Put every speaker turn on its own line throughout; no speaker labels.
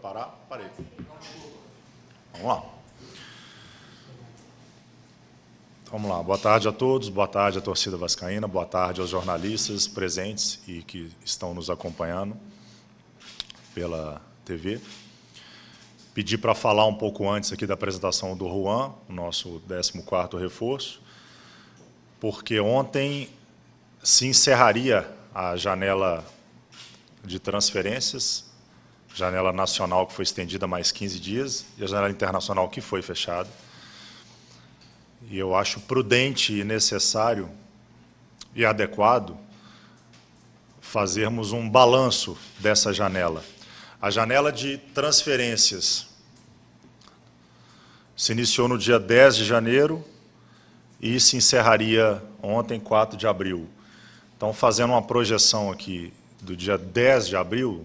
parar? Parei. Vamos lá. Vamos lá. Boa tarde a todos, boa tarde à torcida vascaína, boa tarde aos jornalistas presentes e que estão nos acompanhando pela TV. Pedi para falar um pouco antes aqui da apresentação do Juan, o nosso 14º reforço, porque ontem se encerraria a janela de transferências, janela nacional que foi estendida mais 15 dias e a janela internacional que foi fechada. E eu acho prudente e necessário e adequado fazermos um balanço dessa janela. A janela de transferências se iniciou no dia 10 de janeiro e se encerraria ontem, 4 de abril. Então, fazendo uma projeção aqui do dia 10 de abril,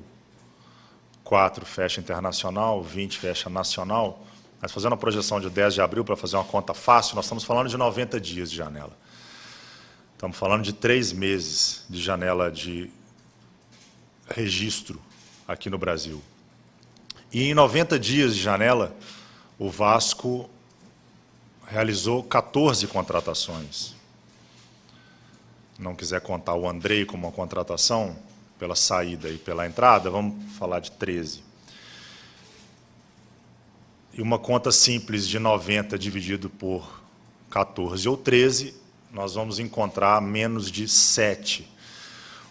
4 fecha internacional, 20 fecha nacional, mas fazendo uma projeção de 10 de abril, para fazer uma conta fácil, nós estamos falando de 90 dias de janela. Estamos falando de 3 meses de janela de registro aqui no Brasil. E em 90 dias de janela, o Vasco realizou 14 contratações. Não quiser contar o Andrei como uma contratação, pela saída e pela entrada, vamos falar de 13. E uma conta simples de 90 dividido por 14 ou 13, nós vamos encontrar menos de 7.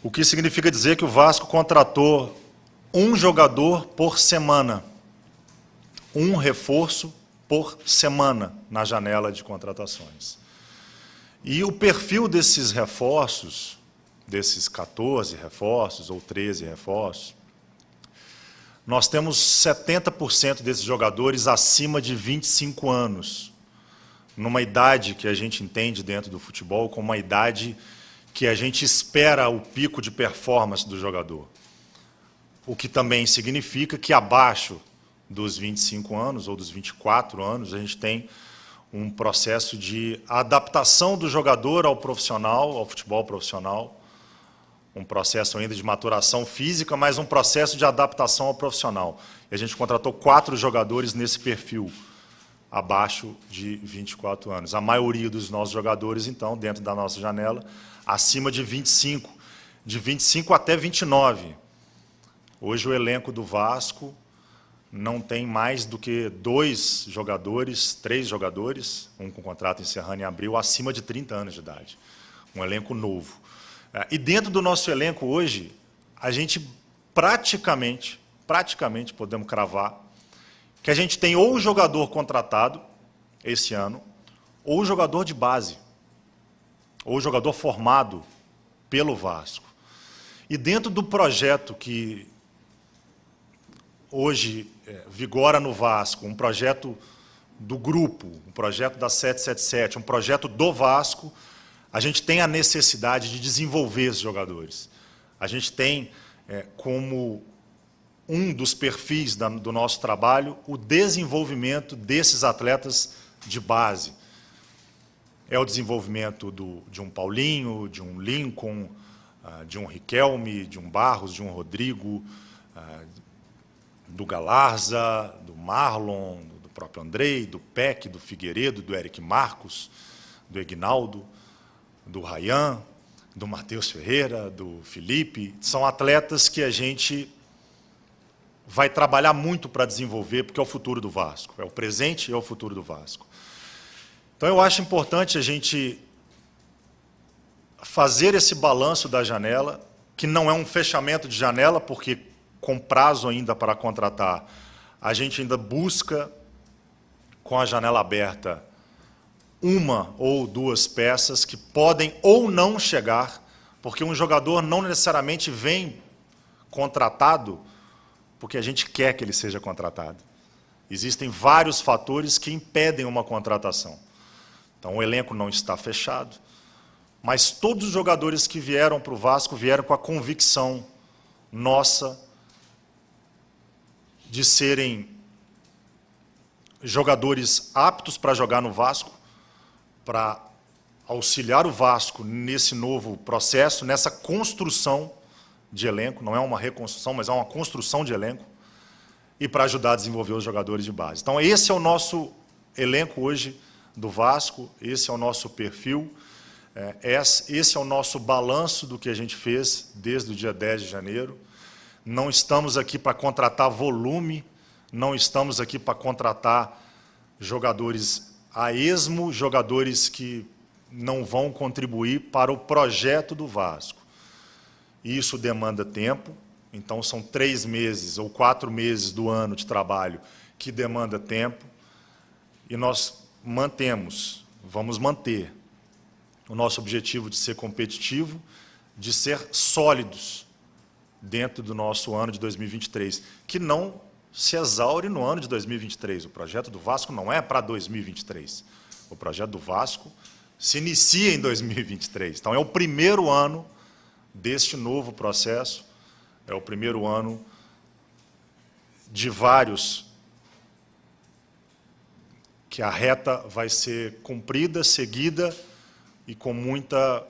O que significa dizer que o Vasco contratou um jogador por semana, um reforço por semana na janela de contratações. E o perfil desses reforços, desses 14 reforços ou 13 reforços, nós temos 70% desses jogadores acima de 25 anos, numa idade que a gente entende dentro do futebol como uma idade que a gente espera o pico de performance do jogador. O que também significa que abaixo dos 25 anos ou dos 24 anos, a gente tem um processo de adaptação do jogador ao profissional, ao futebol profissional, um processo ainda de maturação física, mas um processo de adaptação ao profissional. E a gente contratou 4 jogadores nesse perfil, abaixo de 24 anos. A maioria dos nossos jogadores, então, dentro da nossa janela, acima de 25 até 29. Hoje o elenco do Vasco não tem mais do que 2 jogadores, 3 jogadores, um com contrato encerrando em abril, acima de 30 anos de idade. Um elenco novo. E dentro do nosso elenco hoje, a gente praticamente podemos cravar que a gente tem ou o jogador contratado esse ano, ou o jogador de base, ou o jogador formado pelo Vasco. E dentro do projeto que hoje vigora no Vasco, um projeto do grupo, um projeto da 777, um projeto do Vasco, a gente tem a necessidade de desenvolver esses jogadores. A gente tem como um dos perfis do nosso trabalho o desenvolvimento desses atletas de base. É o desenvolvimento de um Paulinho, de um Lincoln, de um Riquelme, de um Barros, de um Rodrigo, do Galarza, do Marlon, do próprio Andrei, do Peck, do Figueiredo, do Eric Marcos, do Egnaldo, do Rayan, do Matheus Ferreira, do Felipe. São atletas que a gente vai trabalhar muito para desenvolver, porque é o futuro do Vasco, é o presente e é o futuro do Vasco. Então, eu acho importante a gente fazer esse balanço da janela, que não é um fechamento de janela, porque com prazo ainda para contratar, a gente ainda busca, com a janela aberta, 1 ou 2 peças que podem ou não chegar, porque um jogador não necessariamente vem contratado porque a gente quer que ele seja contratado. Existem vários fatores que impedem uma contratação. Então, o elenco não está fechado, mas todos os jogadores que vieram para o Vasco vieram com a convicção nossa de serem jogadores aptos para jogar no Vasco, para auxiliar o Vasco nesse novo processo, nessa construção de elenco, não é uma reconstrução, mas é uma construção de elenco, e para ajudar a desenvolver os jogadores de base. Então, esse é o nosso elenco hoje do Vasco, esse é o nosso perfil, esse é o nosso balanço do que a gente fez desde o dia 10 de janeiro. Não estamos aqui para contratar volume, não estamos aqui para contratar jogadores a esmo, jogadores que não vão contribuir para o projeto do Vasco. Isso demanda tempo, então são 3 meses ou 4 meses do ano de trabalho que demanda tempo, e nós vamos manter o nosso objetivo de ser competitivo, de ser sólidos dentro do nosso ano de 2023, que não se exaure no ano de 2023. O projeto do Vasco não é para 2023. O projeto do Vasco se inicia em 2023. Então, é o primeiro ano deste novo processo, é o primeiro ano de vários que a reta vai ser cumprida, seguida e com muita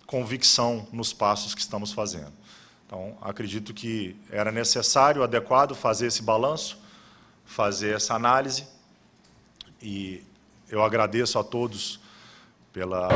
convicção nos passos que estamos fazendo. Então, acredito que era necessário, adequado, fazer esse balanço, fazer essa análise, e eu agradeço a todos pela...